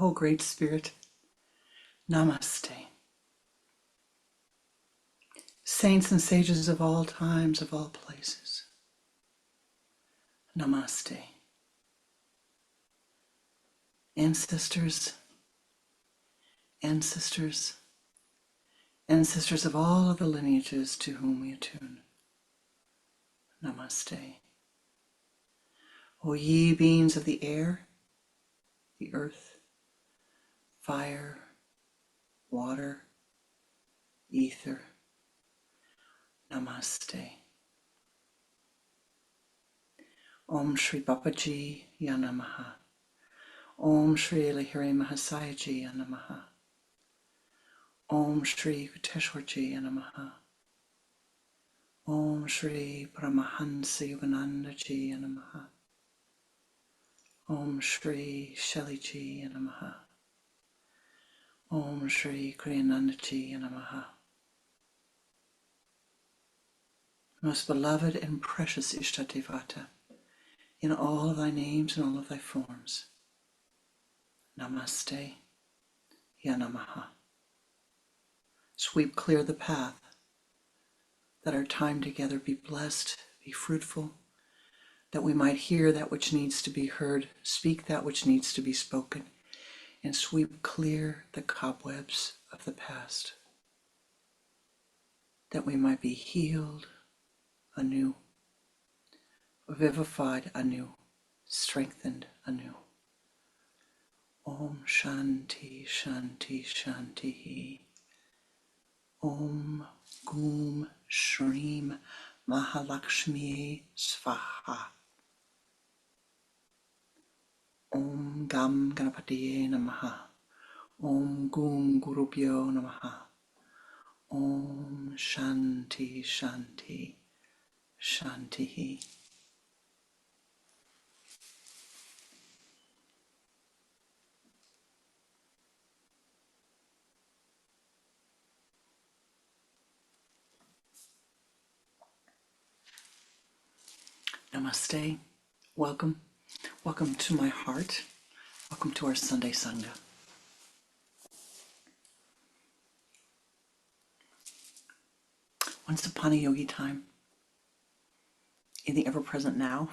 O Great Spirit, Namaste. Saints and sages of all times, of all places, Namaste. Ancestors, ancestors, ancestors of all of the lineages to whom we attune, Namaste. O ye beings of the air, the earth, fire, water, ether, Namaste. Om Shri Babaji Ya Namaha. Om Shri Lahiri Mahasayaji Ya Namaha. Om Shri Kuteshwarji Ya Namaha. Om Shri Paramahansa Yoganandaji Ya Namaha. Om Shri Shaliji Ya Namaha. Om Shri Kriyanandaji Ya Namaha. Most beloved and precious Ishtadevata, in all of thy names and all of thy forms, Namaste, Ya Namaha. Sweep clear the path, that our time together be blessed, be fruitful, that we might hear that which needs to be heard, speak that which needs to be spoken, and sweep clear the cobwebs of the past, that we might be healed anew, vivified anew, strengthened anew. Om Shanti, Shanti, Shanti. Om Gum Shrim Mahalakshmi Svaha. Om Gam Ganapatiye Namaha. Om Gum Gurubhyo Namaha. Om Shanti, Shanti, Shanti. Namaste. Welcome. Welcome to my heart. Welcome to our Sunday Sangha. Once upon a yogi time, in the ever-present now,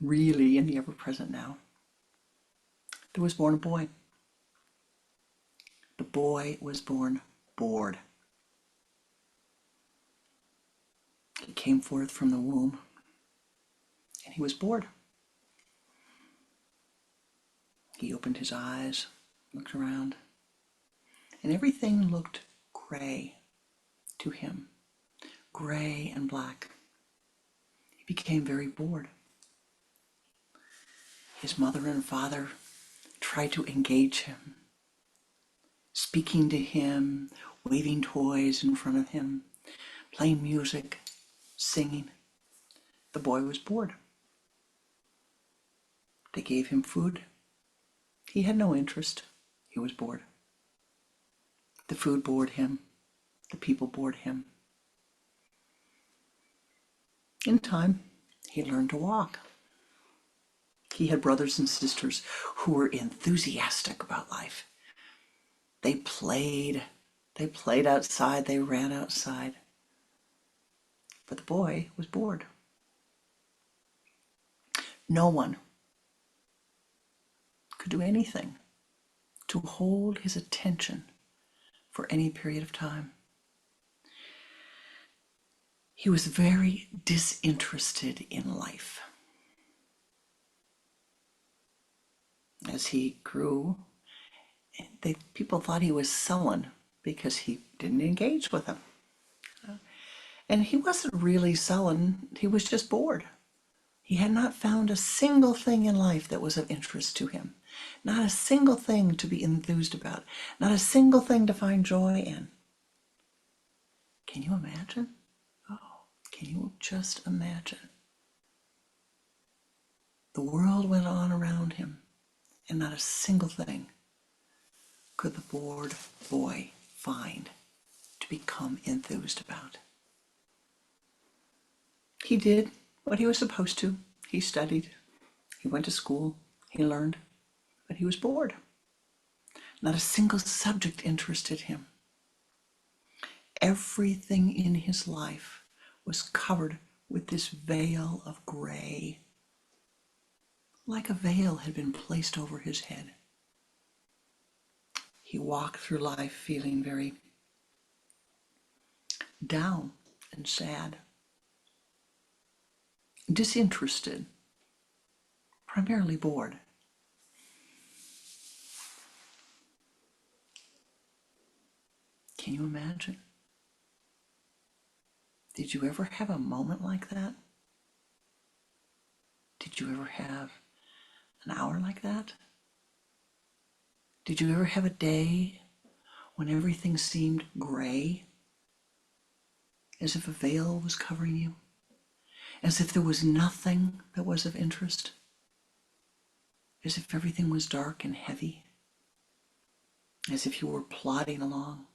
really in the ever-present now, there was born a boy. The boy was born bored. He came forth from the womb, and he was bored. He opened his eyes, looked around, and everything looked gray to him, gray and black. He became very bored. His mother and father tried to engage him, speaking to him, waving toys in front of him, playing music, singing. The boy was bored. They gave him food. He had no interest. He was bored. The food bored him. The people bored him. In time, he learned to walk. He had brothers and sisters who were enthusiastic about life. They played outside, they ran outside. But the boy was bored. No one could do anything to hold his attention for any period of time. He was very disinterested in life. As he grew, people thought he was sullen because he didn't engage with them. And he wasn't really sullen, he was just bored. He had not found a single thing in life that was of interest to him. Not a single thing to be enthused about. Not a single thing to find joy in. Can you imagine? Oh, can you just imagine? The world went on around him, and not a single thing could the bored boy find to become enthused about. He did what he was supposed to. He studied. He went to school. He learned. but he was bored. Not a single subject interested him. Everything in his life was covered with this veil of gray, like a veil had been placed over his head. He walked through life feeling very down and sad, disinterested, primarily bored. Can you imagine? Did you ever have a moment like that? Did you ever have an hour like that? Did you ever have a day when everything seemed gray? As if a veil was covering you? As if there was nothing that was of interest? As if everything was dark and heavy? As if you were plodding along?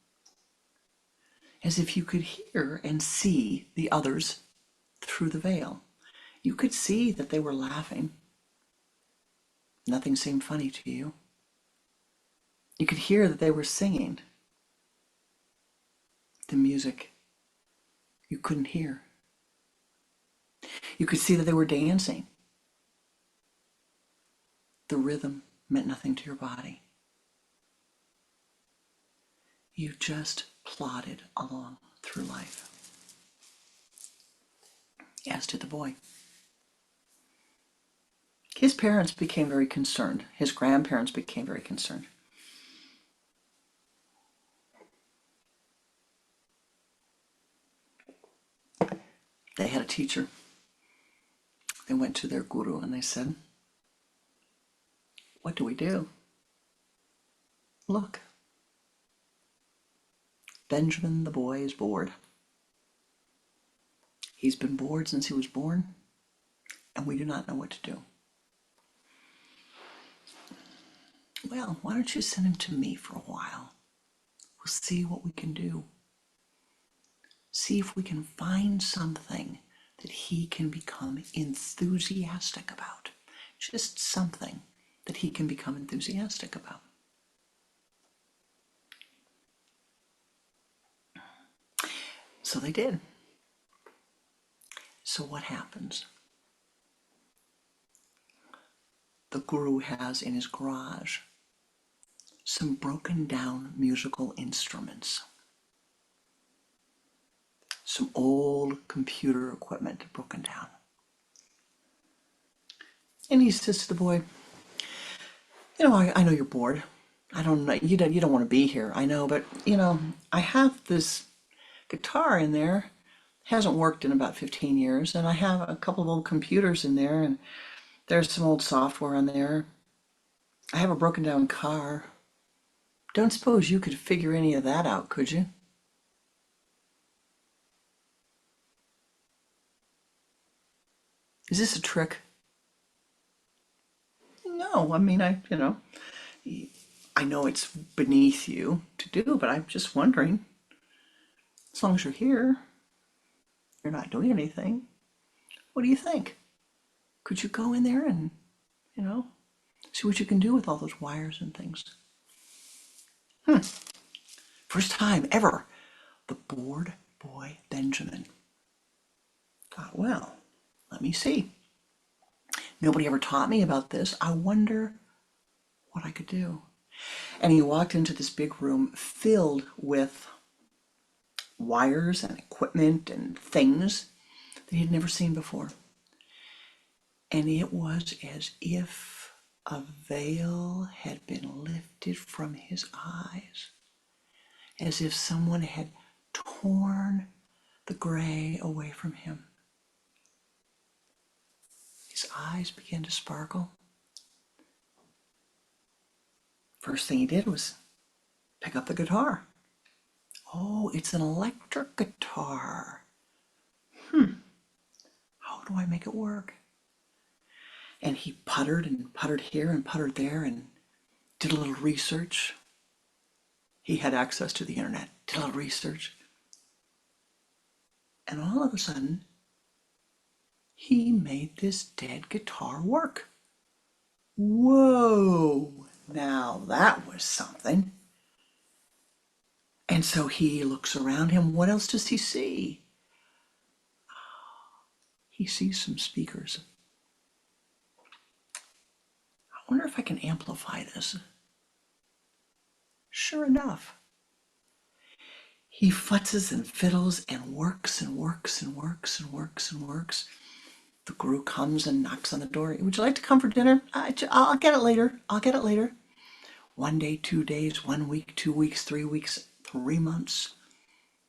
As if you could hear and see the others through the veil? You could see that they were laughing. Nothing seemed funny to you. You could hear that they were singing. The music you couldn't hear. You could see that they were dancing. The rhythm meant nothing to your body. You just plodded along through life. As did the boy. His parents became very concerned. His grandparents became very concerned. They had a teacher. They went to their guru and they said, "What do we do? Look, Benjamin the boy is bored. He's been bored since he was born, and we do not know what to do. Well, why don't you send him to me for a while? We'll see what we can do. See if we can find something that he can become enthusiastic about. Just something that he can become enthusiastic about." So they did. So what happens? The guru has in his garage some broken down musical instruments. Some old computer equipment broken down. And he says to the boy, I know you're bored. I don't know, you don't want to be here, I know, but I have this guitar in there. Hasn't worked in about 15 years, and I have a couple of old computers in there, and there's some old software on there. I have a broken down car. Don't suppose you could figure any of that out, could you? Is this a trick? No, I mean, I know it's beneath you to do, but I'm just wondering, as long as you're here, you're not doing anything. What do you think? Could you go in there and, see what you can do with all those wires and things? First time ever, the bored boy Benjamin thought, well, let me see. Nobody ever taught me about this. I wonder what I could do. And he walked into this big room filled with wires and equipment and things that he had never seen before. And it was as if a veil had been lifted from his eyes, as if someone had torn the gray away from him. His eyes began to sparkle. First thing he did was pick up the guitar. Oh, it's an electric guitar. How do I make it work? And he puttered and puttered here and puttered there and did a little research. He had access to the internet, did a little research. And all of a sudden, he made this dead guitar work. Whoa, now that was something. And so he looks around him. What else does he see? He sees some speakers. I wonder if I can amplify this. Sure enough, he futzes and fiddles and works and works and works and works and works. The guru comes and knocks on the door. Would you like to come for dinner? I'll get it later. I'll get it later. 1 day, 2 days, 1 week, 2 weeks, 3 weeks, 3 months.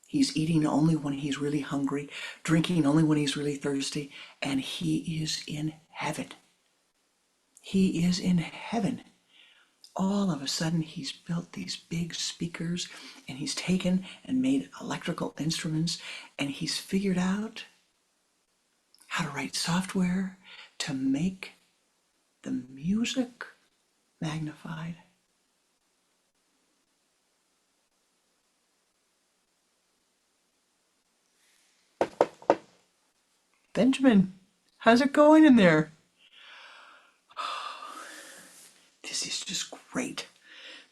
He's eating only when he's really hungry, drinking only when he's really thirsty, and he is in heaven. He is in heaven. All of a sudden, he's built these big speakers, and he's taken and made electrical instruments, and he's figured out how to write software to make the music magnified. Benjamin, how's it going in there? This is just great.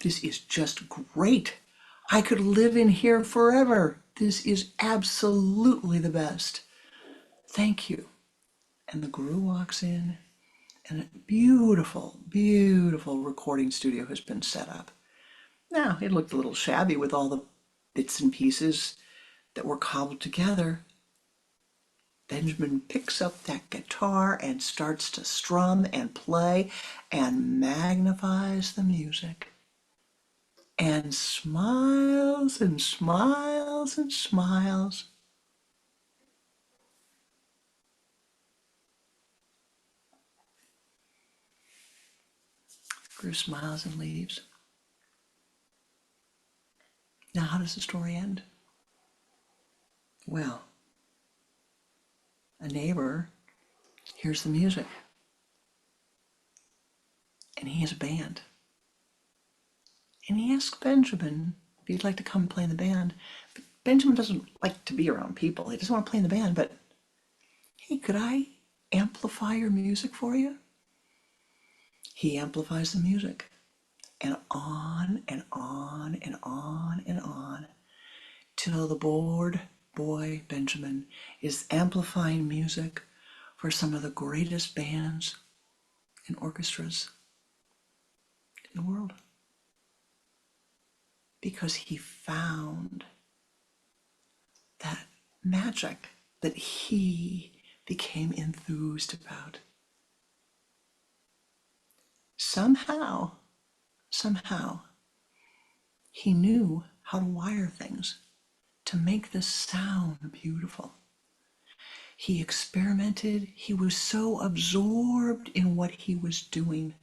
This is just great. I could live in here forever. This is absolutely the best. Thank you. And the guru walks in, and a beautiful, beautiful recording studio has been set up. Now, it looked a little shabby with all the bits and pieces that were cobbled together. Benjamin picks up that guitar and starts to strum and play and magnifies the music and smiles and smiles and smiles. Guru smiles and leaves. Now, how does the story end? Well, a neighbor hears the music, and he has a band. And he asks Benjamin if he'd like to come play in the band. But Benjamin doesn't like to be around people. He doesn't want to play in the band, but hey, could I amplify your music for you? He amplifies the music, and on and on and on and on, till the bored boy Benjamin is amplifying music for some of the greatest bands and orchestras in the world. Because he found that magic that he became enthused about. Somehow, he knew how to wire things to make the sound beautiful. He experimented. He was so absorbed in what he was doing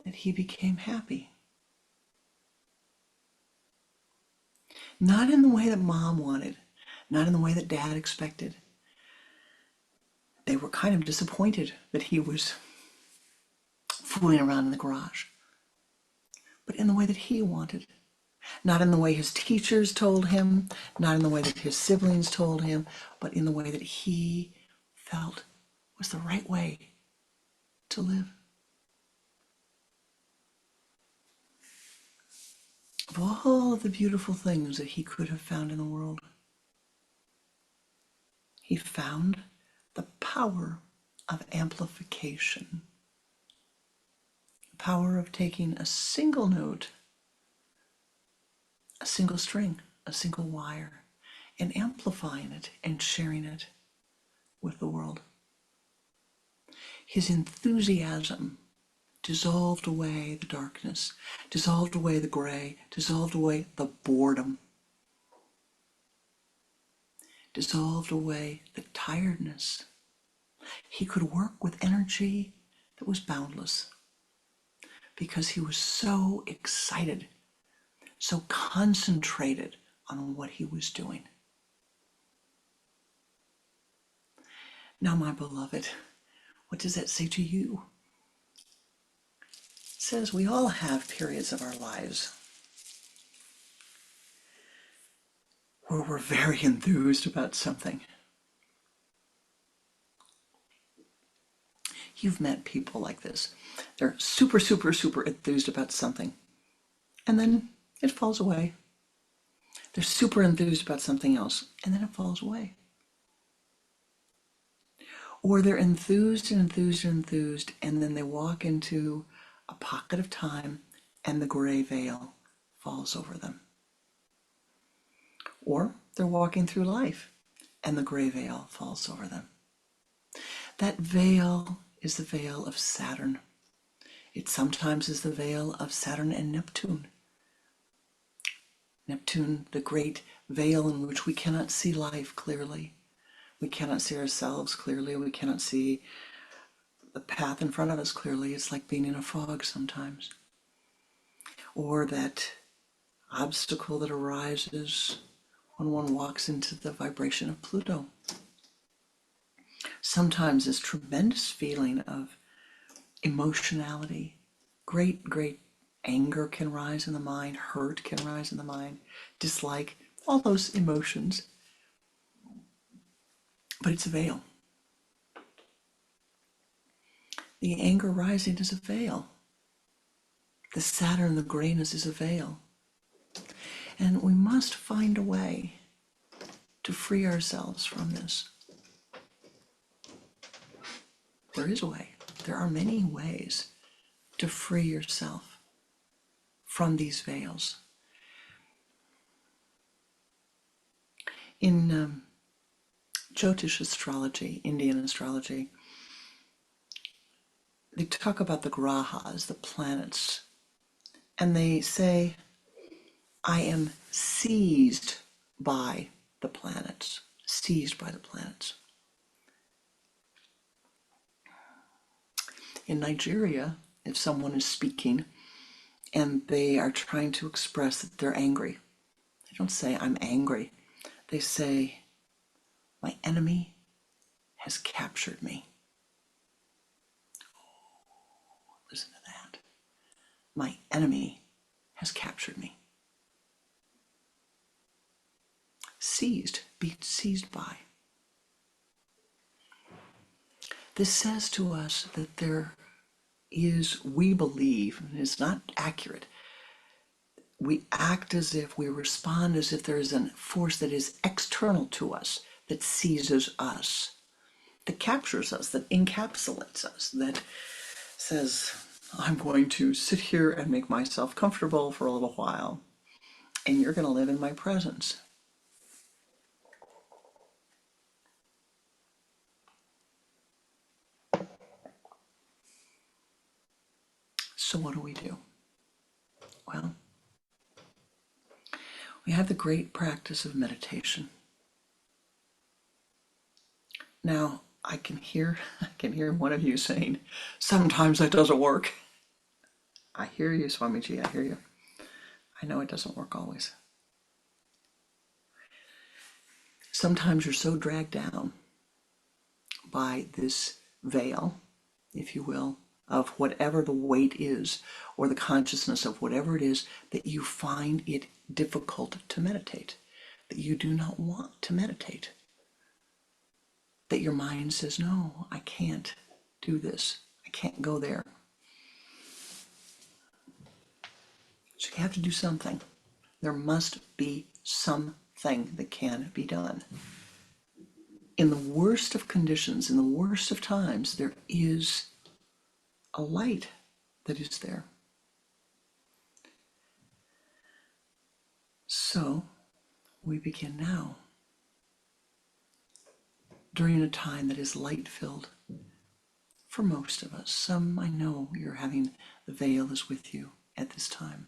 that he became happy. Not in the way that mom wanted, not in the way that dad expected. They were kind of disappointed that he was fooling around in the garage, but in the way that he wanted. Not in the way his teachers told him, not in the way that his siblings told him, but in the way that he felt was the right way to live. Of all of the beautiful things that he could have found in the world, he found the power of amplification, the power of taking a single note, a single string, a single wire, and amplifying it and sharing it with the world. His enthusiasm dissolved away the darkness, dissolved away the gray, dissolved away the boredom, dissolved away the tiredness. He could work with energy that was boundless because he was so excited, so concentrated on what he was doing. Now, my beloved, what does that say to you? It says we all have periods of our lives where we're very enthused about something. You've met people like this. They're super, super, super enthused about something, and then it falls away. They're super enthused about something else, and then it falls away. Or they're enthused and enthused and enthused, and then they walk into a pocket of time, and the gray veil falls over them. Or they're walking through life, and the gray veil falls over them. That veil is the veil of Saturn. It sometimes is the veil of Saturn and Neptune. Neptune, the great veil in which we cannot see life clearly. We cannot see ourselves clearly. We cannot see the path in front of us clearly. It's like being in a fog sometimes. Or that obstacle that arises when one walks into the vibration of Pluto. Sometimes this tremendous feeling of emotionality, great, great anger can rise in the mind, hurt can rise in the mind, dislike, all those emotions. But it's a veil. The anger rising is a veil. The Saturn, the grayness is a veil. And we must find a way to free ourselves from this. There is a way. There are many ways to free yourself from these veils. In Jyotish astrology, Indian astrology, they talk about the grahas, the planets, and they say, I am seized by the planets, seized by the planets. In Nigeria, if someone is speaking and they are trying to express that they're angry, they don't say, I'm angry. They say, my enemy has captured me. Oh, listen to that. My enemy has captured me. Seized, be seized by. This says to us that there is, we believe, and it's not accurate, we act as if, we respond as if there is a force that is external to us, that seizes us, that captures us, that encapsulates us, that says, I'm going to sit here and make myself comfortable for a little while, and you're going to live in my presence. So what do? Well, we have the great practice of meditation. Now, I can hear one of you saying, sometimes that doesn't work. I hear you, Swamiji, I hear you. I know it doesn't work always. Sometimes you're so dragged down by this veil, if you will, of whatever the weight is, or the consciousness of whatever it is, that you find it difficult to meditate, that you do not want to meditate, that your mind says, no, I can't do this, I can't go there. So you have to do something. There must be something that can be done. In the worst of conditions, in the worst of times, there is a light that is there. So we begin now, during a time that is light-filled for most of us. Some, I know you're having, the veil is with you at this time.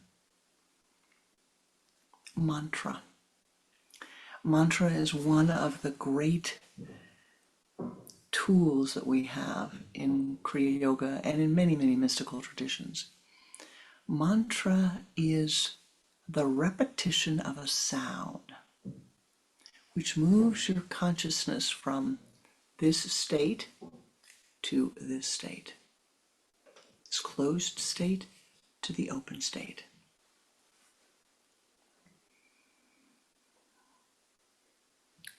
Mantra. Mantra is one of the great tools that we have in Kriya Yoga and in many, many mystical traditions. Mantra is the repetition of a sound which moves your consciousness from this state to this state, this closed state to the open state.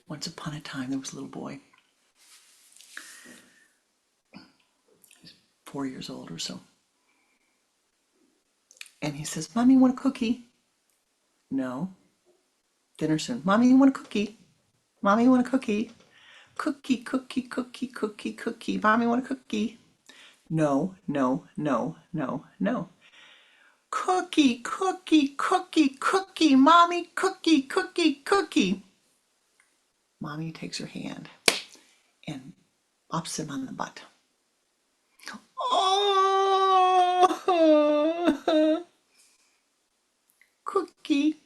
Once upon a time, there was a little boy. 4 years old or so. And he says, Mommy, you want a cookie? No. Dinner soon. Mommy, you want a cookie? Mommy, you want a cookie? Cookie, cookie, cookie, cookie, cookie. Mommy, want a cookie? No, no, no, no, no. Cookie, cookie, cookie, cookie. Mommy, cookie, cookie, cookie. Mommy takes her hand and bops him on the butt. Oh, cookie.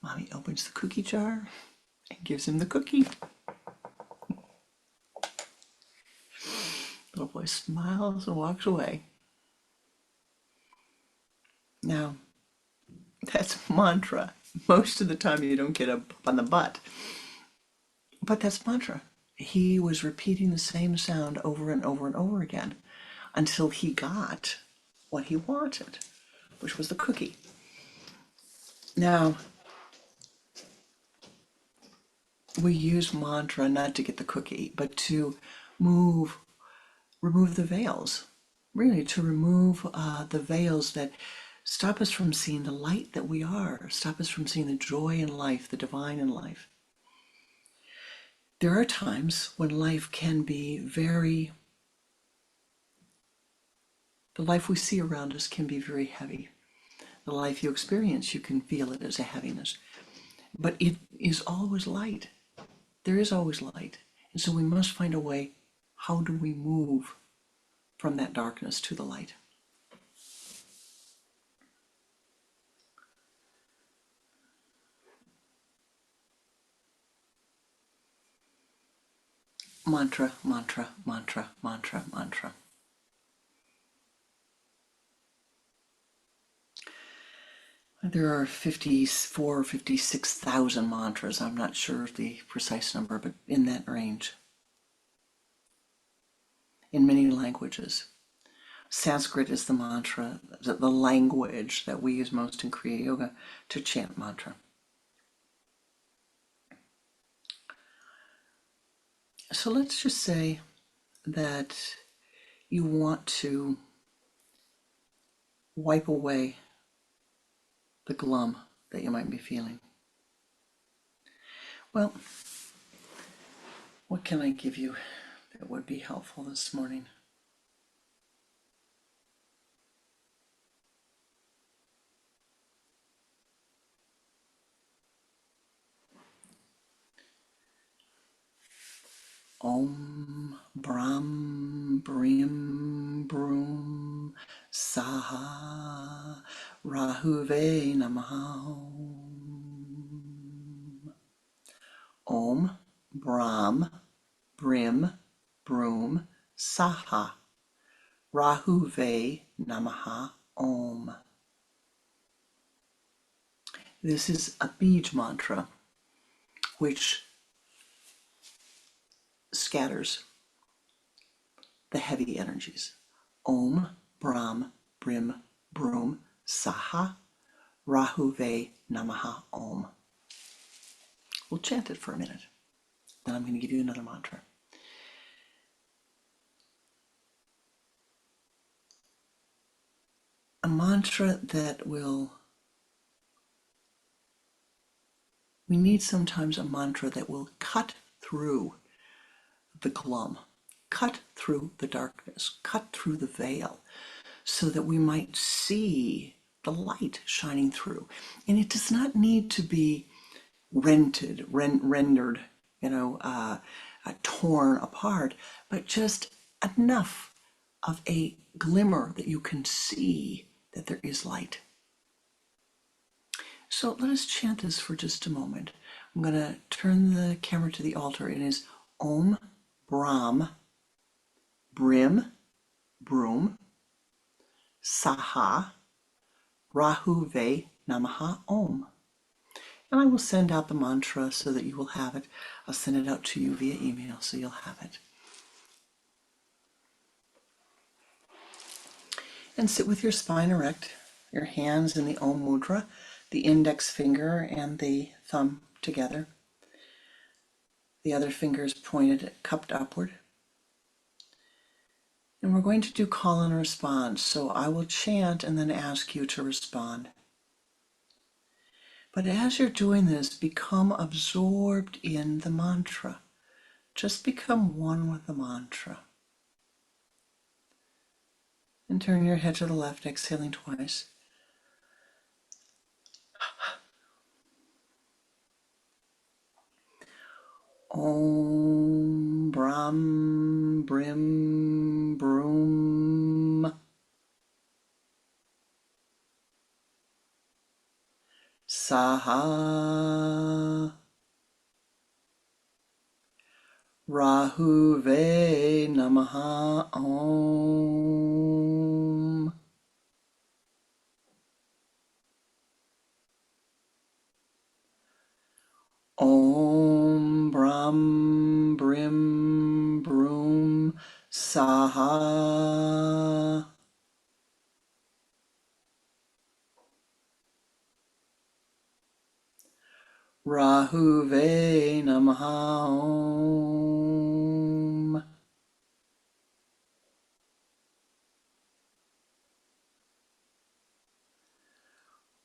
Mommy opens the cookie jar and gives him the cookie. Little boy smiles and walks away. Now, that's mantra. Most of the time you don't get a bump on the butt. But that's mantra. He was repeating the same sound over and over and over again until he got what he wanted, which was the cookie. Now, we use mantra not to get the cookie, but to remove the veils, really to remove the veils that stop us from seeing the light that we are, stop us from seeing the joy in life, the divine in life. There are times when life can be the life we see around us can be very heavy. The life you experience, you can feel it as a heaviness. But it is always light. There is always light. And so we must find a way, how do we move from that darkness to the light? Mantra, mantra, mantra, mantra, mantra. There are 54 or 56,000 mantras. I'm not sure the precise number, but in that range. In many languages. Sanskrit is the mantra, the language that we use most in Kriya Yoga to chant mantra. So let's just say that you want to wipe away the glum that you might be feeling. Well, what can I give you that would be helpful this morning? Om Brahm Brim Broom Saha Rahuve Namaha. Om Brahm Brim Broom Saha Rahuve Namaha Om. This is a Bij mantra which scatters the heavy energies. Om Brahm Brim Broom Saha Rahuve Namaha Om. We'll chant it for a minute. Then I'm going to give you another mantra. A mantra that we need sometimes a mantra that will cut through the glum, cut through the darkness, cut through the veil, so that we might see the light shining through. And it does not need to be rendered, torn apart, but just enough of a glimmer that you can see that there is light. So let us chant this for just a moment. I'm going to turn the camera to the altar. It is Om Brahm Brim Broom Saha Rahuve Namaha Om. And I will send out the mantra so that you will have it. I'll send it out to you via email so you'll have it. And sit with your spine erect, your hands in the Om Mudra, the index finger and the thumb together. The other fingers pointed, cupped upward. And we're going to do call and response. So I will chant and then ask you to respond. But as you're doing this, become absorbed in the mantra. Just become one with the mantra. And turn your head to the left, exhaling twice. Om Brahm Brim Broom Saha Rahuve Namaha Om Om Brahm Brim Broom Saha Rahuve Namaha Om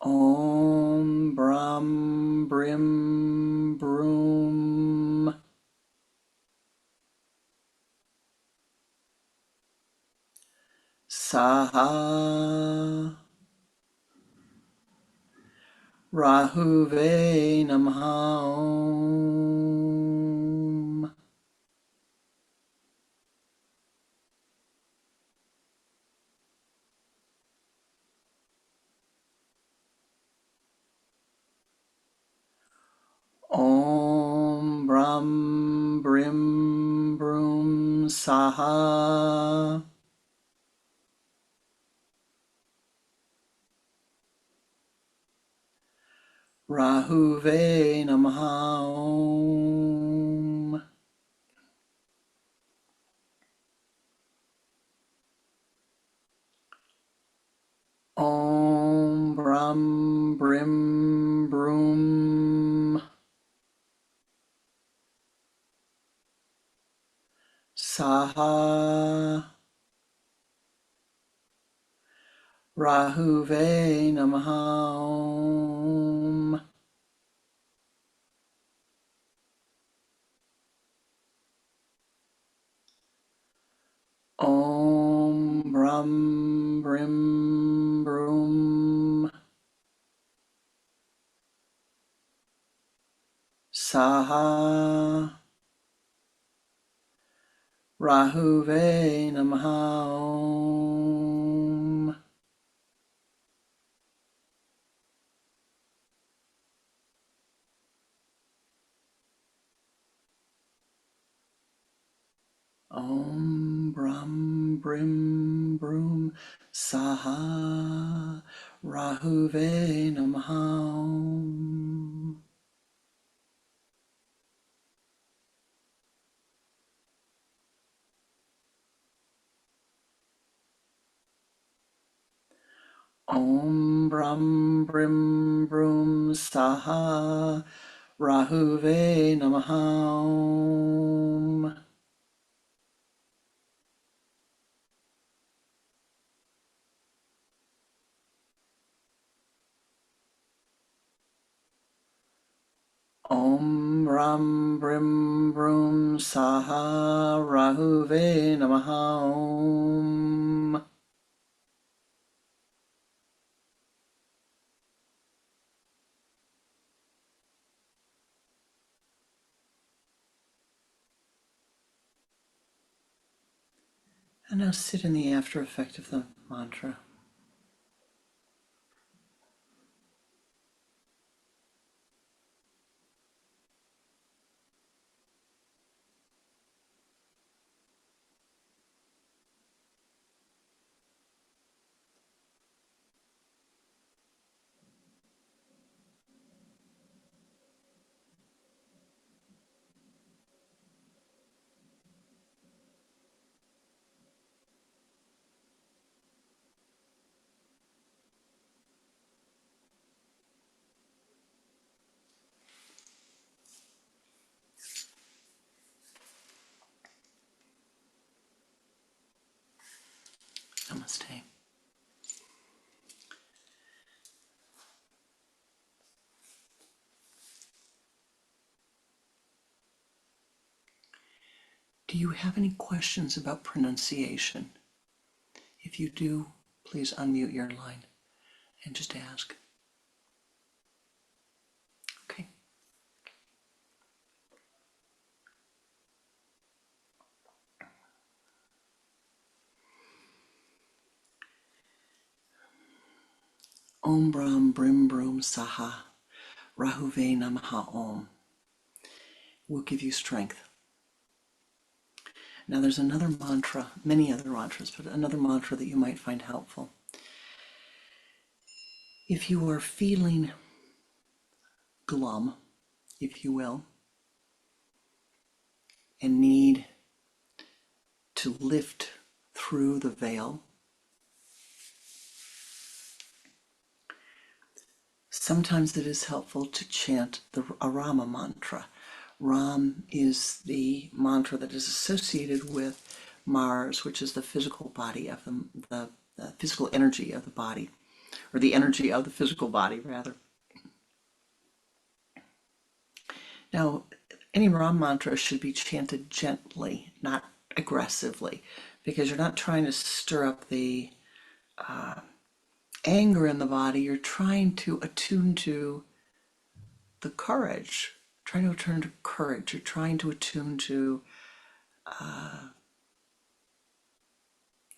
Om Brahm Brim Broom Saha Rahuve Namaha Om Om Brahm Brim Broom Saha Rahuve Namaha Om Om Brahm Brim Broom Saha Rahuve Namaha Om Om Brahm Brim Broom Saha Rahuve Namaha Om Om Brahm Brim Broom Saha Rahuve Namaha Om Om Brahm Brim Broom Saha Rahuve Namaha Om Om Ram Brim Broom Saha Rahuve Namaha Om And now sit in the after effect of the mantra. Do you have any questions about pronunciation? If you do, please unmute your line and just ask. Okay. Om Brahm Brim Brum Saha Rahuve Namaha Om will give you strength. Now there's another mantra, many other mantras, but another mantra that you might find helpful. If you are feeling glum, if you will, and need to lift through the veil, sometimes it is helpful to chant the Rama mantra. Ram is the mantra that is associated with Mars, which is the physical body of the physical energy of the body, or the energy of the physical body, rather. Now, any Ram mantra should be chanted gently, not aggressively, because you're not trying to stir up the anger in the body. You're trying to attune to the courage, trying to attune to courage. You're trying to attune to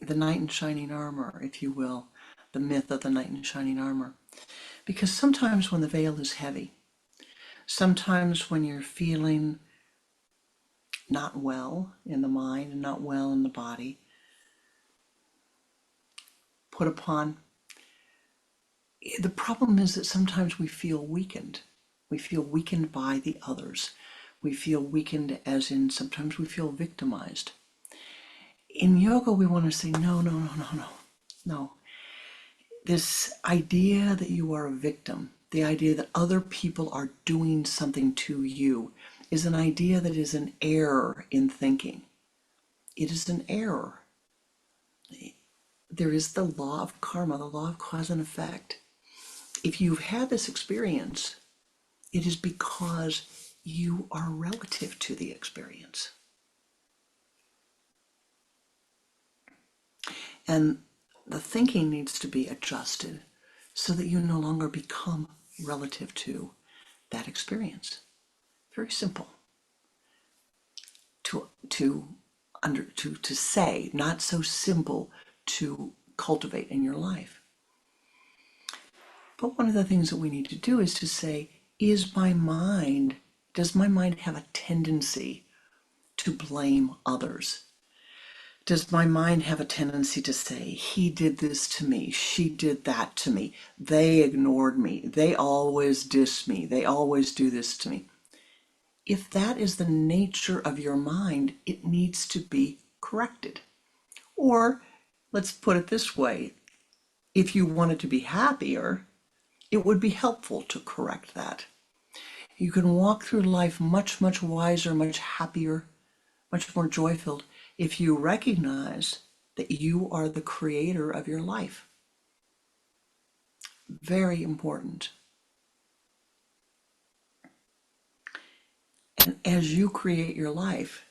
the knight in shining armor, if you will, the myth of the knight in shining armor. Because sometimes when the veil is heavy, sometimes when you're feeling not well in the mind and not well in the body, put upon, the problem is that sometimes we feel weakened. We feel weakened by the others. We feel weakened as in sometimes we feel victimized. In yoga, we want to say, no, no, no, no, no, no. This idea that you are a victim, the idea that other people are doing something to you, is an idea that is an error in thinking. It is an error. There is the law of karma, the law of cause and effect. If you've had this experience, it is because you are relative to the experience. And the thinking needs to be adjusted so that you no longer become relative to that experience. Very simple to say, not so simple to cultivate in your life. But one of the things that we need to do is to say, does my mind have a tendency to blame others? Does my mind have a tendency to say, he did this to me, she did that to me, they ignored me, they always diss me, they always do this to me? If that is the nature of your mind, it needs to be corrected. Or, let's put it this way, if you wanted to be happier, it would be helpful to correct that. You can walk through life much, much wiser, much happier, much more joy-filled if you recognize that you are the creator of your life. Very important. And as you create your life,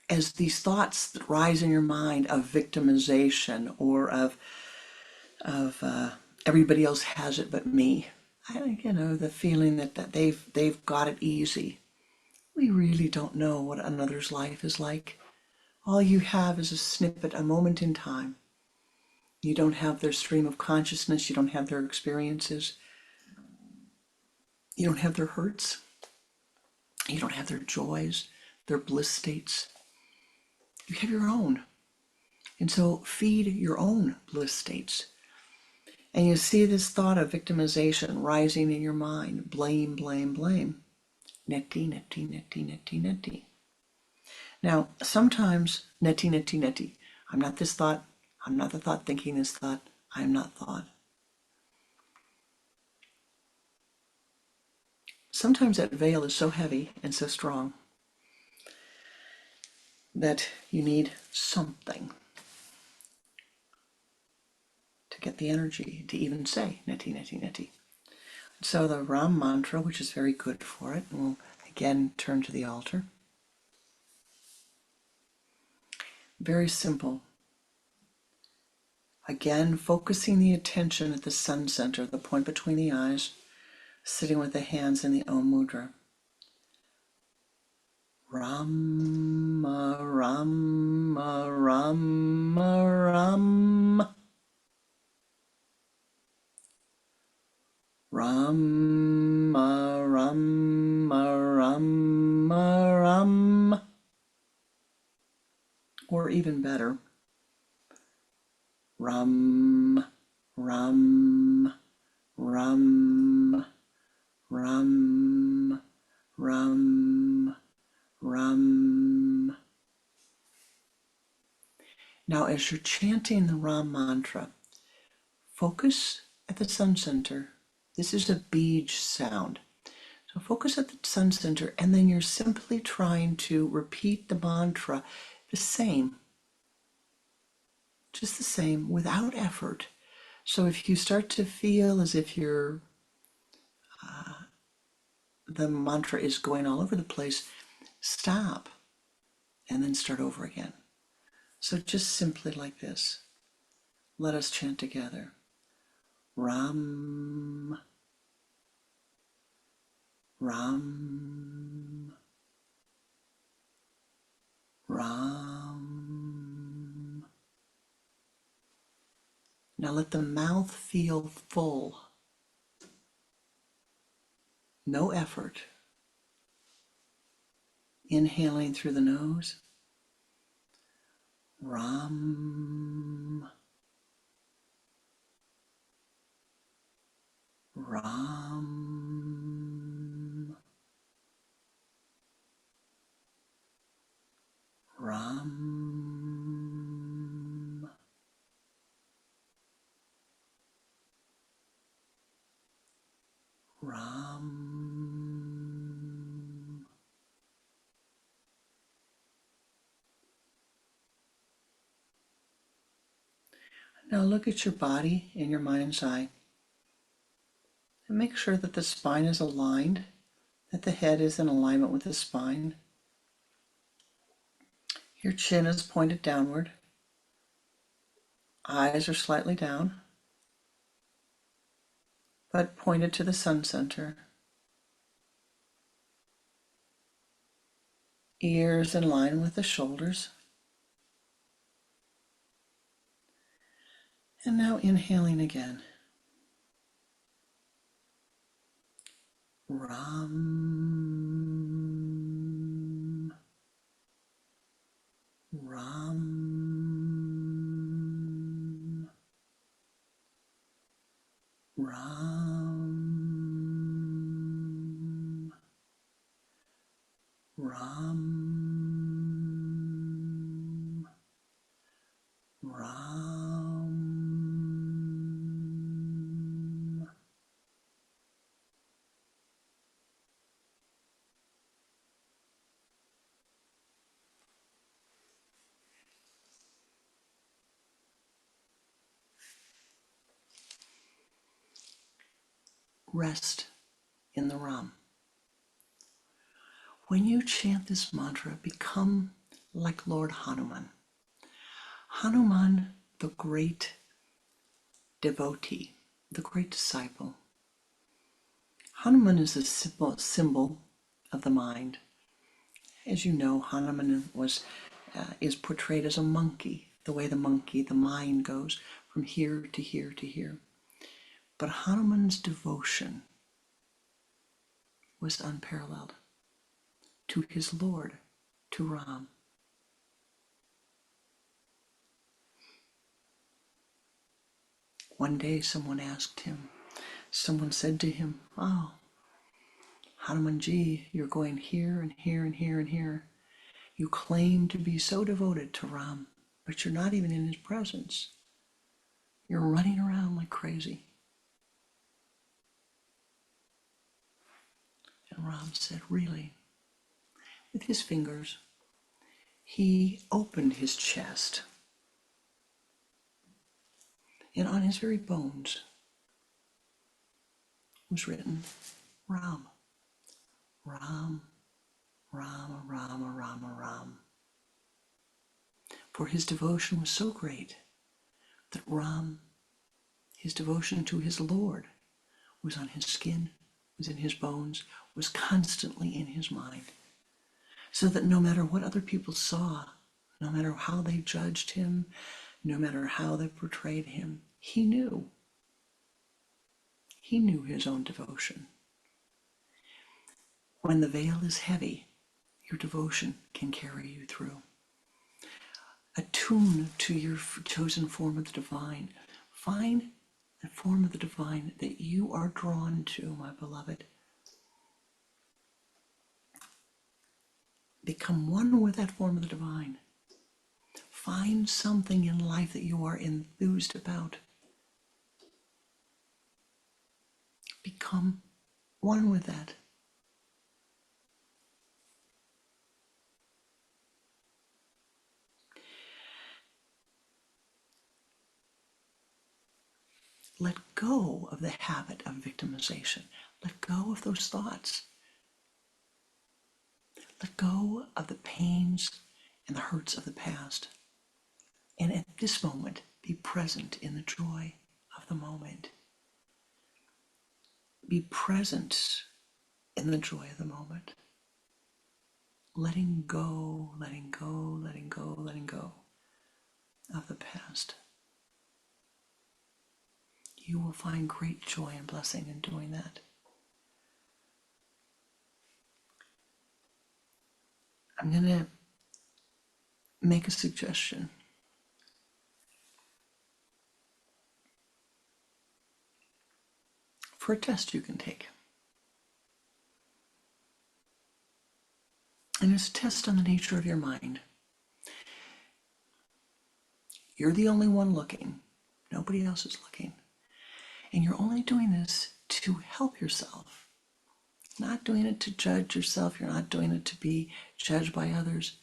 as these thoughts that rise in your mind of victimization or of everybody else has it but me, the feeling that they've got it easy. We really don't know what another's life is like. All you have is a snippet, a moment in time. You don't have their stream of consciousness. You don't have their experiences. You don't have their hurts. You don't have their joys, their bliss states. You have your own. And so feed your own bliss states. And you see this thought of victimization rising in your mind. Blame, blame, blame. Neti, neti, neti, neti, neti. Now, sometimes, neti, neti, neti. I'm not this thought. I'm not the thought thinking this thought. I am not thought. Sometimes that veil is so heavy and so strong that you need something to get the energy to even say neti, neti, neti. So the Ram mantra, which is very good for it, we'll again turn to the altar. Very simple. Again, focusing the attention at the sun center, the point between the eyes, sitting with the hands in the Om Mudra. Rama, Rama, Rama, Rama. Rama, Rama, Rama, Rama. Or even better, Ram, Ram, Ram, Ram, Ram, Ram. Now, as you're chanting the Ram mantra, focus at the sun center. This is a beej sound. So focus at the sun center, and then you're simply trying to repeat the mantra the same, just the same, without effort. So if you start to feel as if the mantra is going all over the place, stop and then start over again. So just simply like this. Let us chant together. Ram, Ram, Ram. Now let the mouth feel full. No effort. Inhaling through the nose. Ram, Ram, Ram, Ram. Now look at your body in your mind's eye and make sure that the spine is aligned, that the head is in alignment with the spine. Your chin is pointed downward. Eyes are slightly down, but pointed to the sun center. Ears in line with the shoulders. And now inhaling again. Ram, Ram, Ram, Ram, Ram. Rest in the Ram. When you chant this mantra, become like Lord Hanuman. Hanuman, the great devotee, the great disciple. Hanuman is a symbol of the mind. As you know, Hanuman is portrayed as a monkey, the way the monkey, the mind goes from here to here to here. But Hanuman's devotion was unparalleled to his Lord, to Ram. One day someone said to him, "Oh, Hanumanji, you're going here and here and here and here. You claim to be so devoted to Ram, but you're not even in his presence. You're running around like crazy." And Ram said, "Really?" With his fingers, he opened his chest, and on his very bones was written, Ram, Ram, Rama, Rama, Rama, Ram. For his devotion was so great that Ram, his devotion to his Lord, was on his skin, was in his bones, was constantly in his mind. So that no matter what other people saw, no matter how they judged him, no matter how they portrayed him, he knew. He knew his own devotion. When the veil is heavy, your devotion can carry you through. Attune to your chosen form of the divine. Find the form of the divine that you are drawn to, my beloved. Become one with that form of the divine. Find something in life that you are enthused about. Become one with that. Let go of the habit of victimization. Let go of those thoughts. Let go of the pains and the hurts of the past. And at this moment, be present in the joy of the moment. Be present in the joy of the moment. Letting go, letting go, letting go, letting go of the past. You will find great joy and blessing in doing that. I'm going to make a suggestion. For a test you can take. And it's a test on the nature of your mind. You're the only one looking. Nobody else is looking. And you're only doing this to help yourself. Not doing it to judge yourself. You're not doing it to be judged by others.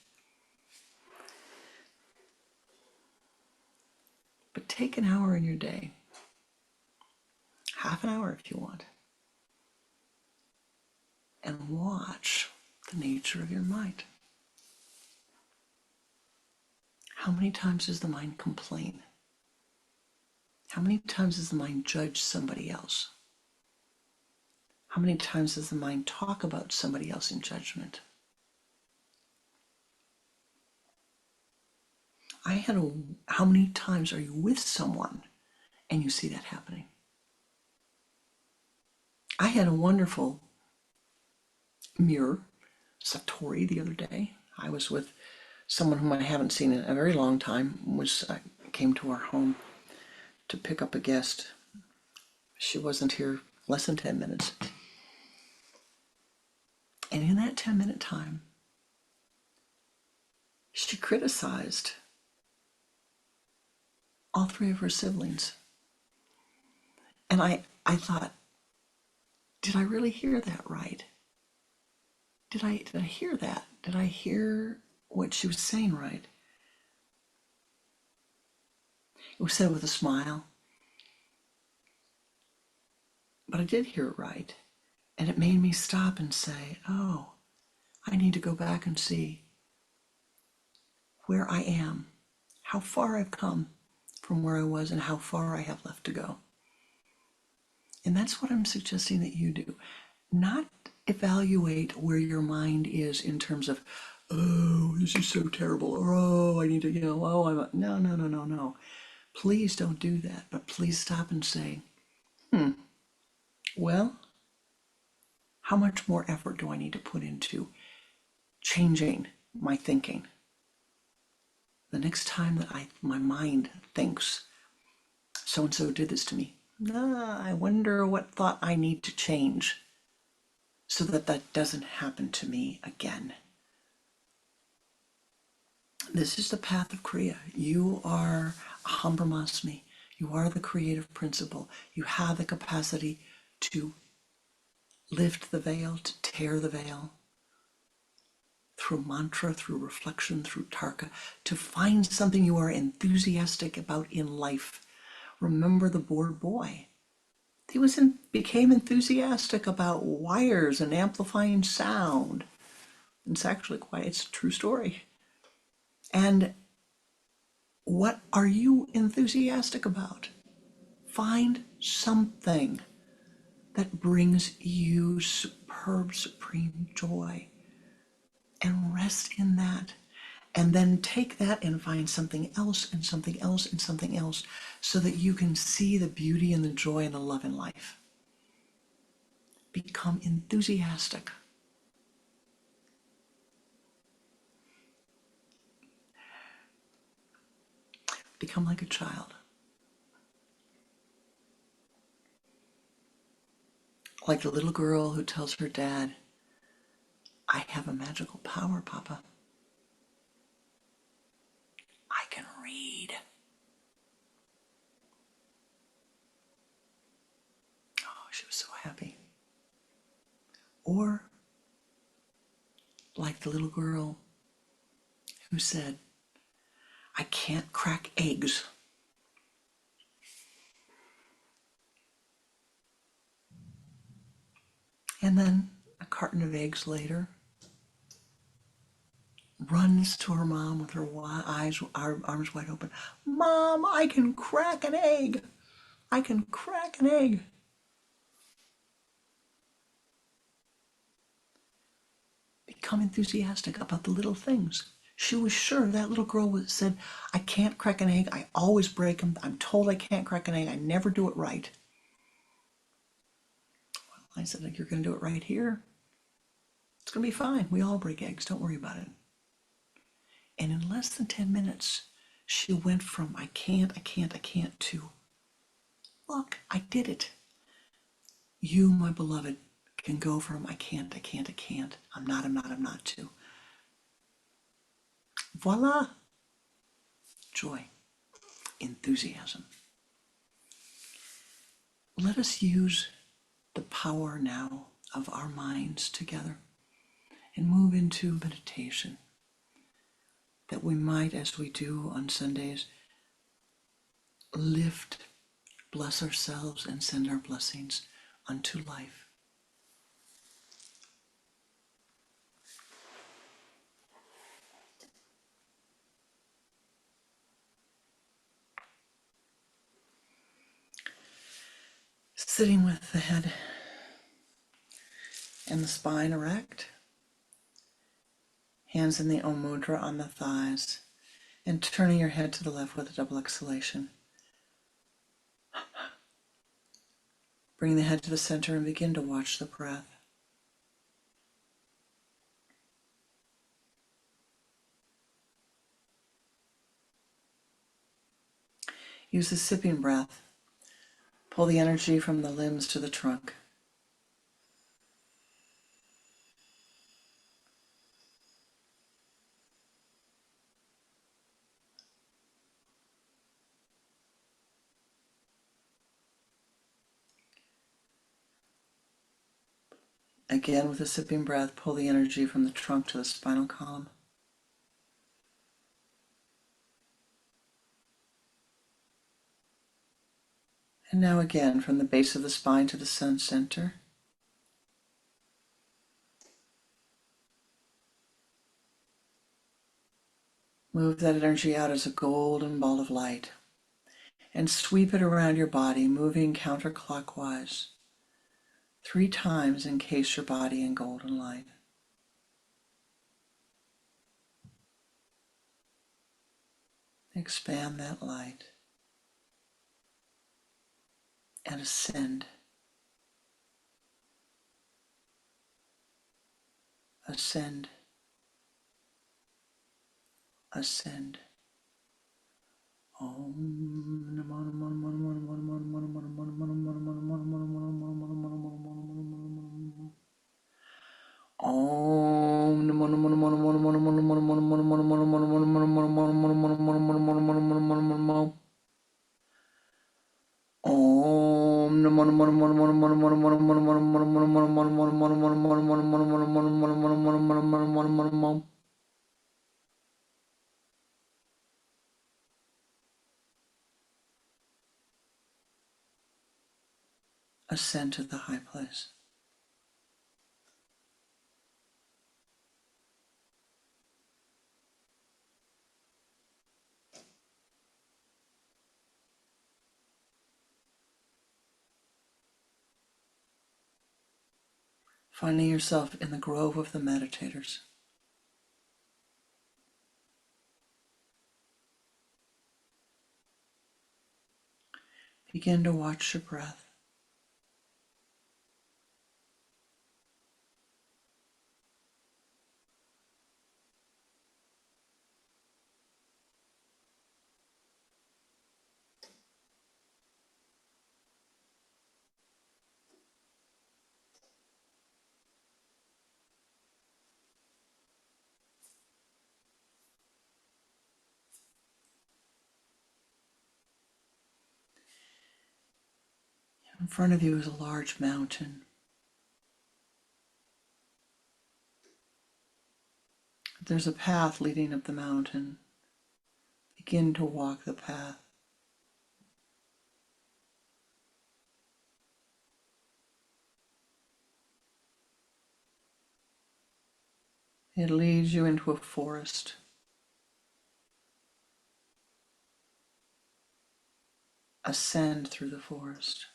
But take an hour in your day. Half an hour if you want. And watch the nature of your mind. How many times does the mind complain? How many times does the mind judge somebody else? How many times does the mind talk about somebody else in judgment? How many times are you with someone and you see that happening? I had a wonderful mirror satori the other day. I was with someone whom I haven't seen in a very long time. Came to our home to pick up a guest. She wasn't here less than 10 minutes. And in that 10-minute time, she criticized all three of her siblings. And I thought, did I really hear that right? Did I hear that? Did I hear what she was saying right? It was said with a smile. But I did hear it right. And it made me stop and say, oh, I need to go back and see where I am, how far I've come from where I was and how far I have left to go. And that's what I'm suggesting that you do. Not evaluate where your mind is in terms of, oh, this is so terrible, or oh, I need to, no. Please don't do that, but please stop and say, well, how much more effort do I need to put into changing my thinking? The next time that my mind thinks, so-and-so did this to me, I wonder what thought I need to change so that that doesn't happen to me again. This is the path of Kriya. You are Aham Brahmasmi. You are the creative principle. You have the capacity to lift the veil, to tear the veil, through mantra, through reflection, through tarka, to find something you are enthusiastic about in life. Remember the bored boy. He became enthusiastic about wires and amplifying sound. It's actually it's a true story. And What are you enthusiastic about? Find something that brings you superb, supreme joy and rest in that. And then take that and find something else and something else and something else so that you can see the beauty and the joy and the love in life. Become enthusiastic. Become like a child. Like the little girl who tells her dad, I have a magical power, Papa. I can read. Oh, she was so happy. Or like the little girl who said, I can't crack eggs. And then a carton of eggs later, runs to her mom with her arms wide open. Mom, I can crack an egg. I can crack an egg. Become enthusiastic about the little things. She was sure that little girl said, I can't crack an egg. I always break them. I'm told I can't crack an egg. I never do it right. I said, you're going to do it right here. It's going to be fine. We all break eggs. Don't worry about it. And in less than 10 minutes, she went from I can't to, look, I did it. You, my beloved, can go from I can't, I'm not to. Voila! Joy, enthusiasm. Let us use the power now of our minds together and move into meditation, that we might, as we do on Sundays, lift, bless ourselves, and send our blessings unto life. Sitting with the head and the spine erect, hands in the Om Mudra on the thighs, and turning your head to the left with a double exhalation. Bring the head to the center and begin to watch the breath. Use the sipping breath. Pull the energy from the limbs to the trunk. Again, with a sipping breath, pull the energy from the trunk to the spinal column. And now again, from the base of the spine to the sun center. Move that energy out as a golden ball of light and sweep it around your body, moving counterclockwise 3 times. Encase your body in golden light. Expand that light and ascend. Ascend. Ascend. Om Namo Namo Namo Namo Namo Namo Namo Namo Namo Namo Namo Om Namo Namo Namo Namo Namo Namo Namo Namo Om Namo Namo Namo Namo Namo Namo Namo. Ascend to the high place. finding yourself in the grove of the meditators. Begin to watch your breath. In front of you is a large mountain. There's a path leading up the mountain. Begin to walk the path. It leads you into a forest. Ascend through the forest.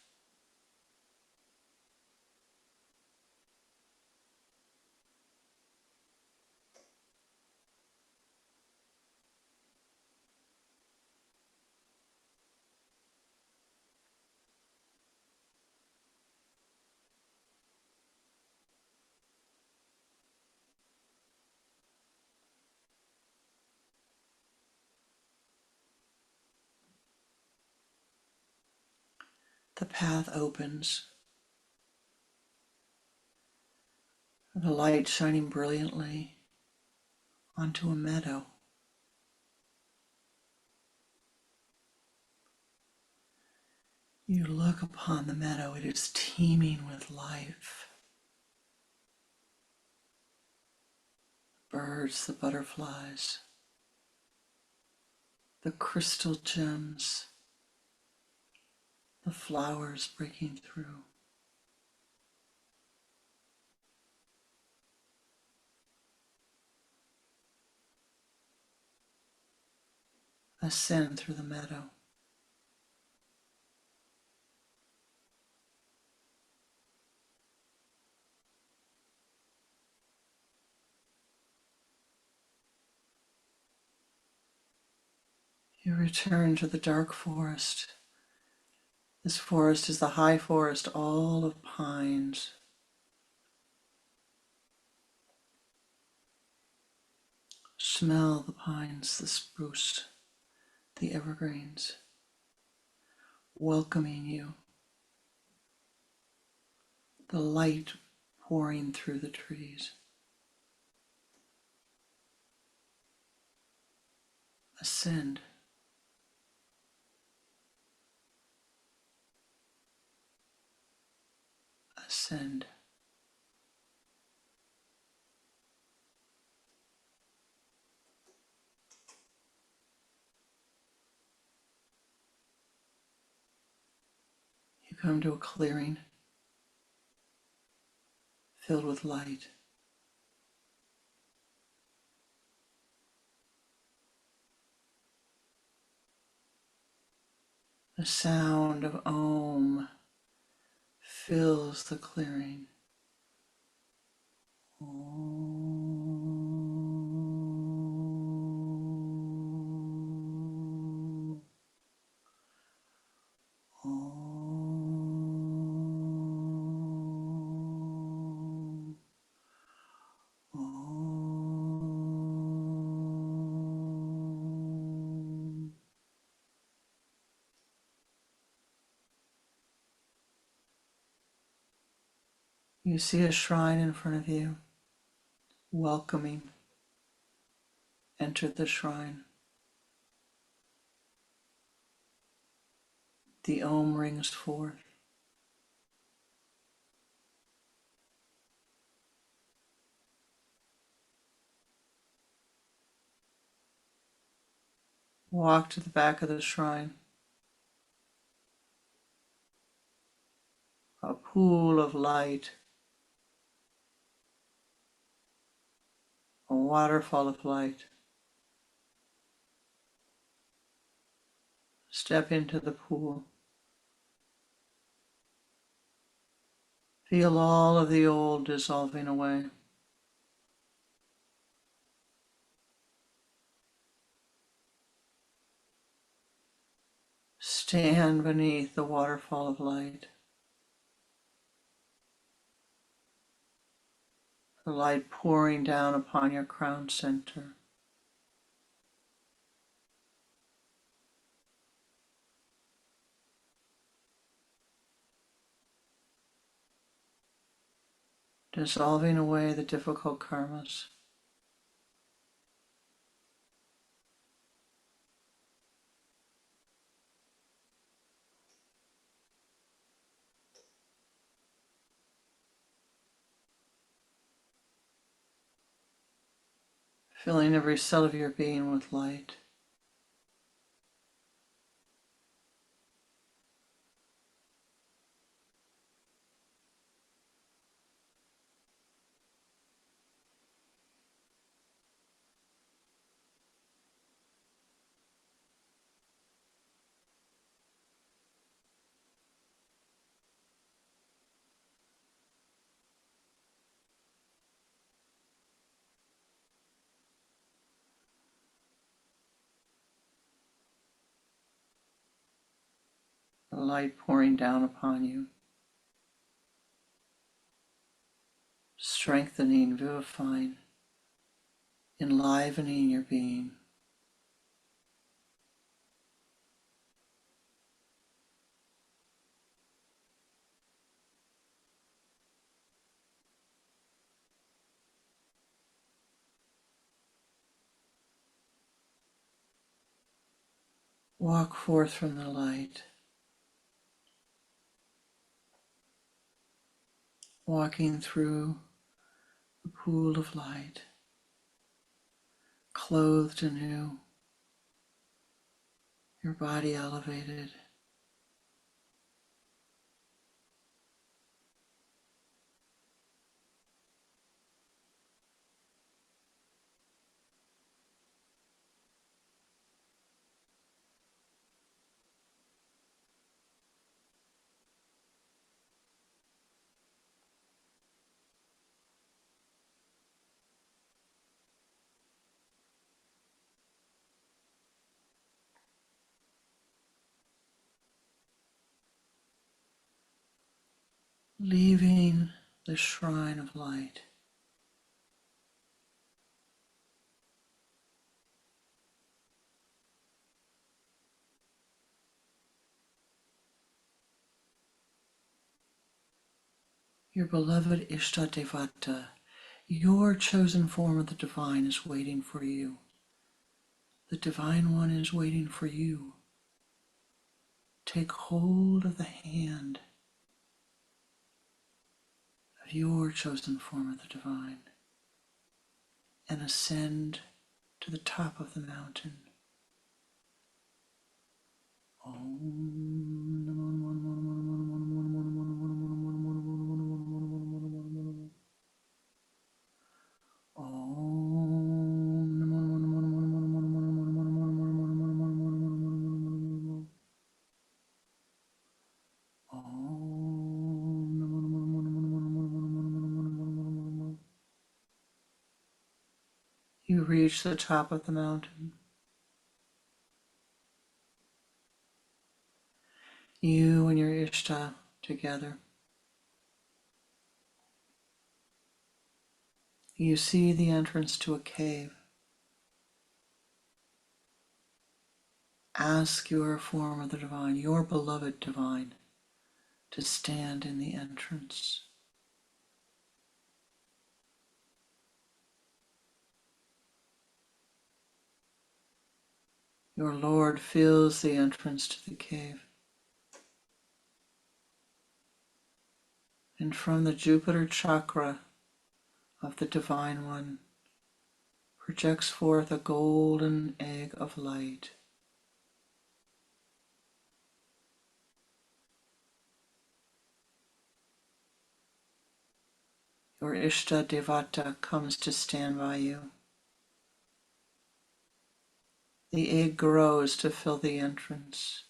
The path opens. The light shining brilliantly onto a meadow. You look upon the meadow. It is teeming with life. Birds, the butterflies, the crystal gems, the flowers breaking through. Ascend through the meadow. You return to the dark forest. This forest is the high forest, all of pines. Smell the pines, the spruce, the evergreens, welcoming you. The light pouring through the trees. Ascend. Ascend. You come to a clearing filled with light. The sound of Om fills the clearing. Om. Om. Om. You see a shrine in front of you, welcoming. Enter the shrine. The Om rings forth. Walk to the back of the shrine. A pool of light, a waterfall of light. Step into the pool. Feel all of the old dissolving away. Stand beneath the waterfall of light. The light pouring down upon your crown center. Dissolving away the difficult karmas. Filling every cell of your being with light. The light pouring down upon you. Strengthening, vivifying, enlivening your being. Walk forth from the light, walking through the pool of light, clothed anew, your body elevated. Leaving the shrine of light. Your beloved Ishtadevata, your chosen form of the divine, is waiting for you. The divine one is waiting for you. Take hold of the hand of your chosen form of the divine and ascend to the top of the mountain. You reach the top of the mountain. You and your Ishta together. You see the entrance to a cave. Ask your form of the divine, your beloved divine, to stand in the entrance. Your Lord fills the entrance to the cave. And from the Jupiter chakra of the Divine One projects forth a golden egg of light. Your Ishta Devata comes to stand by you. The egg grows to fill the entrance.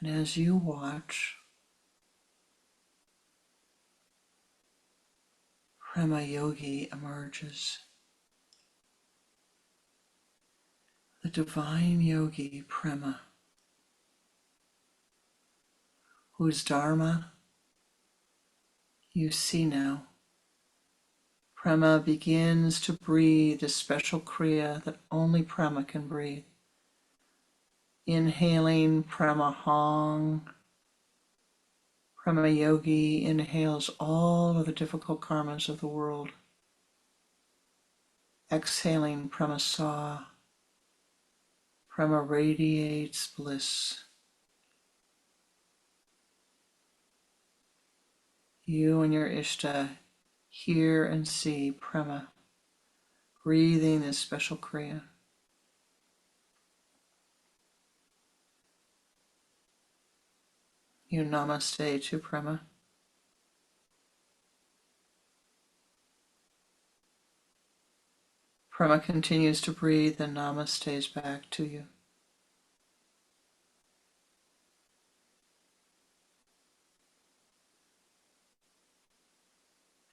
And as you watch, Prema Yogi emerges. The divine yogi Prema, whose Dharma you see now. Prema begins to breathe a special Kriya that only Prema can breathe. Inhaling Prema Hong, Prema Yogi inhales all of the difficult karmas of the world. Exhaling Prema Saw, Prema radiates bliss. You and your Ishta hear and see Prema breathing this special Kriya. You namaste to Prema. Prema continues to breathe and namastes back to you.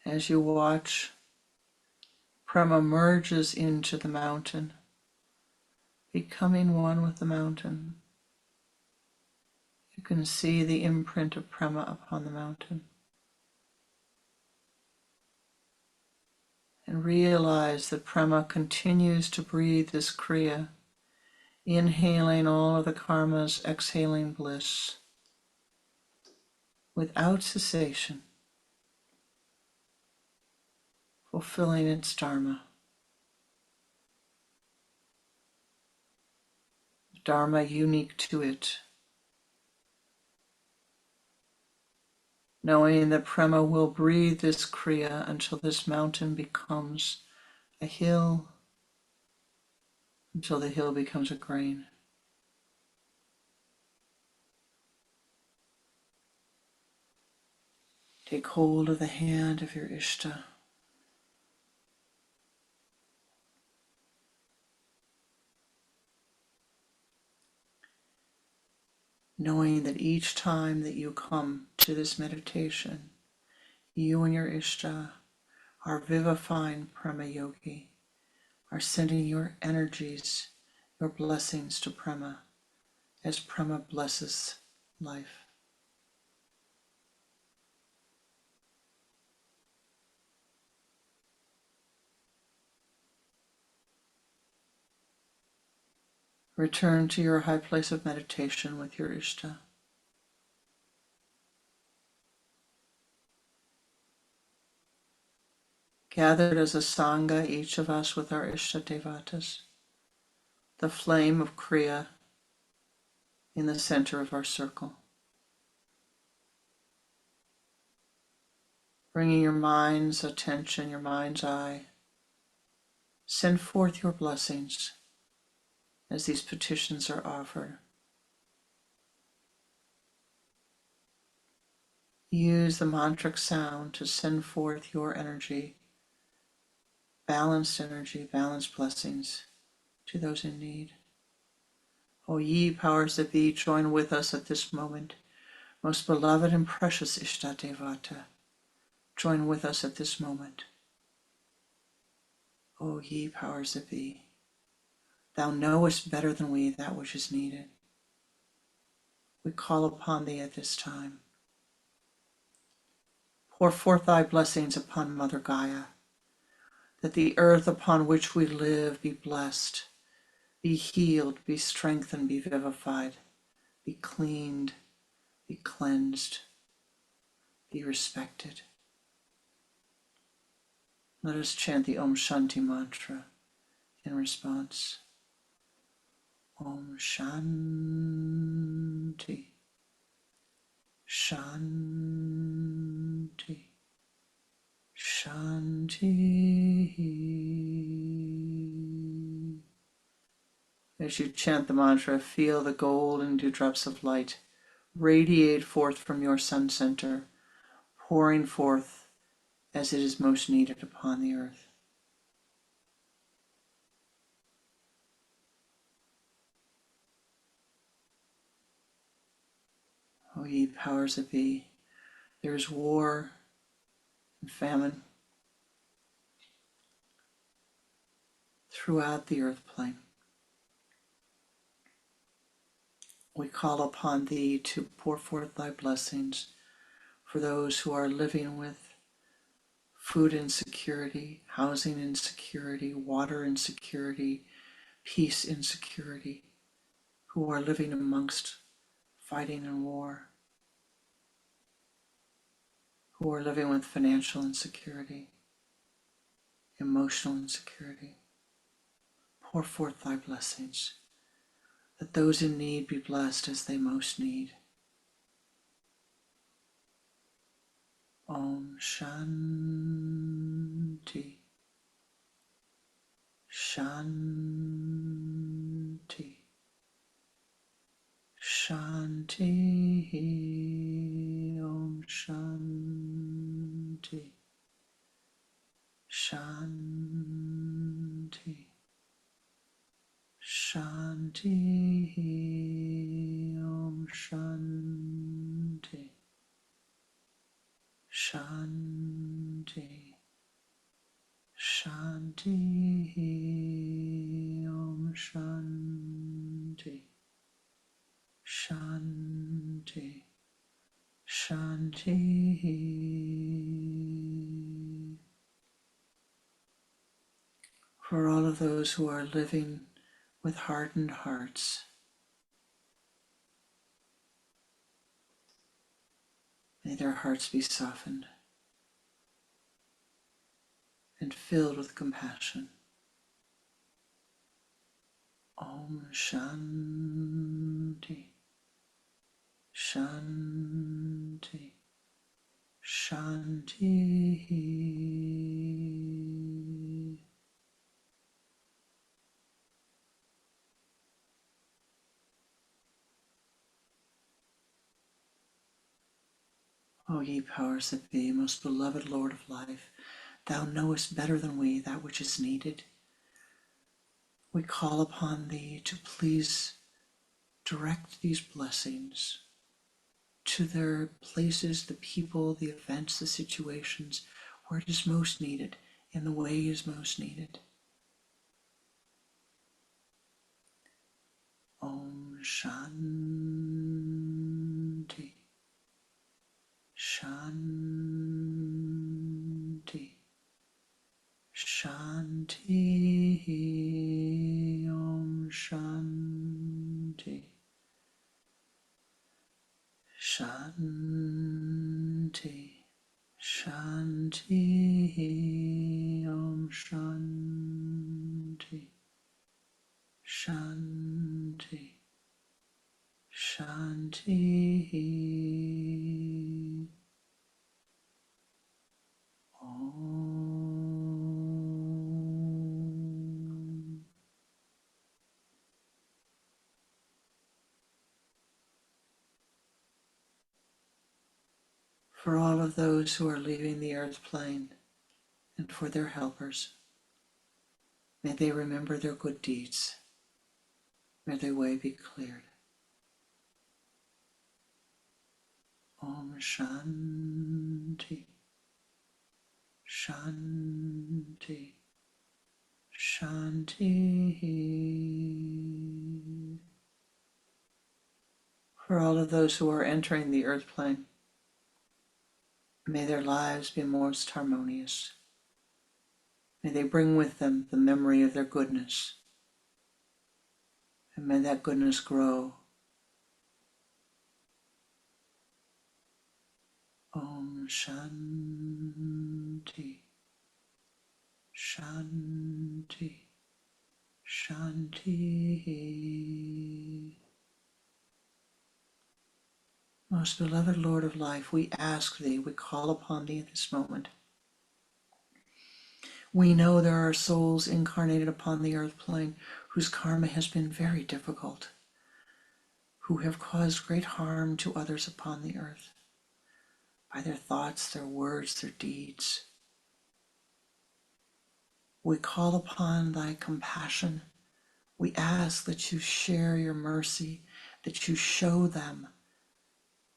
As you watch, Prema merges into the mountain, becoming one with the mountain. You can see the imprint of Prema upon the mountain. And realize that Prema continues to breathe this Kriya, inhaling all of the karmas, exhaling bliss, without cessation, fulfilling its Dharma. Dharma unique to it. Knowing that Prema will breathe this Kriya until this mountain becomes a hill, until the hill becomes a grain. Take hold of the hand of your Ishta. Knowing that each time that you come to this meditation, you and your Ishta are vivifying Prema Yogi, are sending your energies, your blessings to Prema, as Prema blesses life. Return to your high place of meditation with your Ishta. Gathered as a Sangha, each of us with our Ishta Devatas, the flame of Kriya in the center of our circle. Bringing your mind's attention, your mind's eye, send forth your blessings as these petitions are offered. Use the mantric sound to send forth your energy, balanced blessings to those in need. O ye powers that be, join with us at this moment. Most beloved and precious Ishtadevata, join with us at this moment. O ye powers that be, thou knowest better than we that which is needed. We call upon thee at this time. Pour forth thy blessings upon Mother Gaia, that the earth upon which we live be blessed, be healed, be strengthened, be vivified, be cleaned, be cleansed, be respected. Let us chant the Om Shanti mantra in response. Om Shanti, Shanti, Shanti. As you chant the mantra, feel the golden dewdrops of light radiate forth from your sun center, pouring forth as it is most needed upon the earth. O ye powers that be, there is war and famine, throughout the earth plane. We call upon thee to pour forth thy blessings for those who are living with food insecurity, housing insecurity, water insecurity, peace insecurity, who are living amongst fighting and war, who are living with financial insecurity, emotional insecurity. Pour forth thy blessings, that those in need be blessed as they most need. Om Shanti, Shanti, Shanti, Om Shanti, Shanti, Shanti, Om Shanti, Shanti, Shanti, Om Shanti, Shanti, Shanti. For all of those who are living with hardened hearts, may their hearts be softened and filled with compassion. Om Shanti, Shanti, Shanti. O ye powers that be, most beloved Lord of life, thou knowest better than we that which is needed. We call upon thee to please direct these blessings to their places, the people, the events, the situations where it is most needed, in the way it is most needed. Om Shanti, Shanti, Shanti, Om Shanti, Shanti, Shanti, Om Shanti, Shanti, Shanti. Om. For all of those who are leaving the earth plane and for their helpers, may they remember their good deeds. May their way be cleared. Om Shanti, Shanti, Shanti. For all of those who are entering the earth plane, may their lives be most harmonious. May they bring with them the memory of their goodness, and may that goodness grow. Om Shanti, Shanti, Shanti. Most beloved Lord of life, we ask thee, we call upon thee at this moment. We know there are souls incarnated upon the earth plane whose karma has been very difficult, who have caused great harm to others upon the earth by their thoughts, their words, their deeds. We call upon thy compassion. We ask that you share your mercy, that you show them,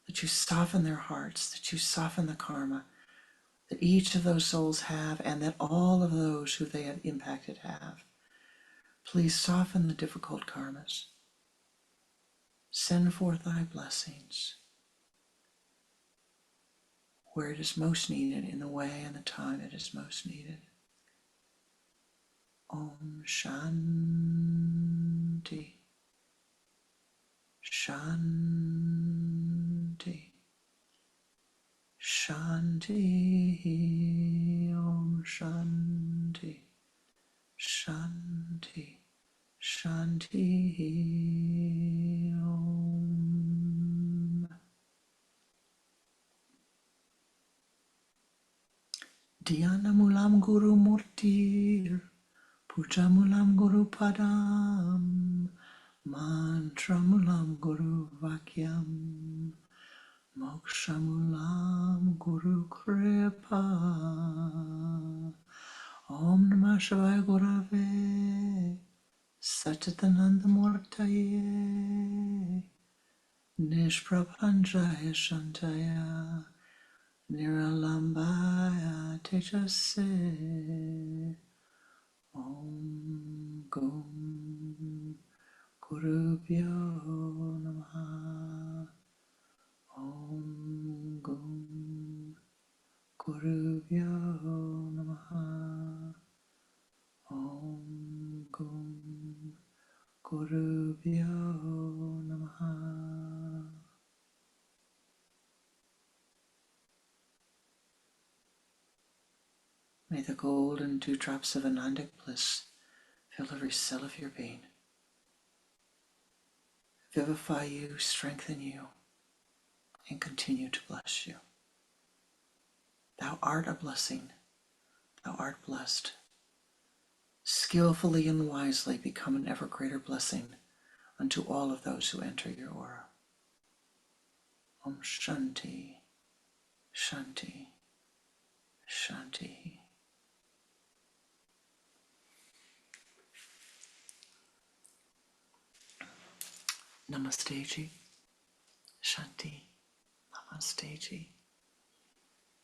that you soften their hearts, that you soften the karma that each of those souls have, and that all of those who they have impacted have. Please soften the difficult karmas. Send forth thy blessings where it is most needed, in the way and the time it is most needed. Om Shanti. Shanti. Shanti. Om Shanti. Shanti. Shanti. Om. Dhyana Mulam Guru Murtir, Puja Mulam Guru Padam, Mantra Mulam Guru Vakyam, Moksha Mulam Guru Kripa. Om Namah Shivaya Gurave, Satchitananda Murtaye, Nishprabhanjaya Shantaya, Niralambaya Tejase. Om Gum Gurubhyo Namaha. Om Gum Gurubhyo Namaha. Om Gum Gurubhyo Namaha. May the golden dewdrops of Anandic bliss fill every cell of your being, vivify you, strengthen you, and continue to bless you. Thou art a blessing, thou art blessed. Skillfully and wisely become an ever greater blessing unto all of those who enter your aura. Om Shanti, Shanti, Shanti. Namaste Ji, Shanti, Namaste Ji.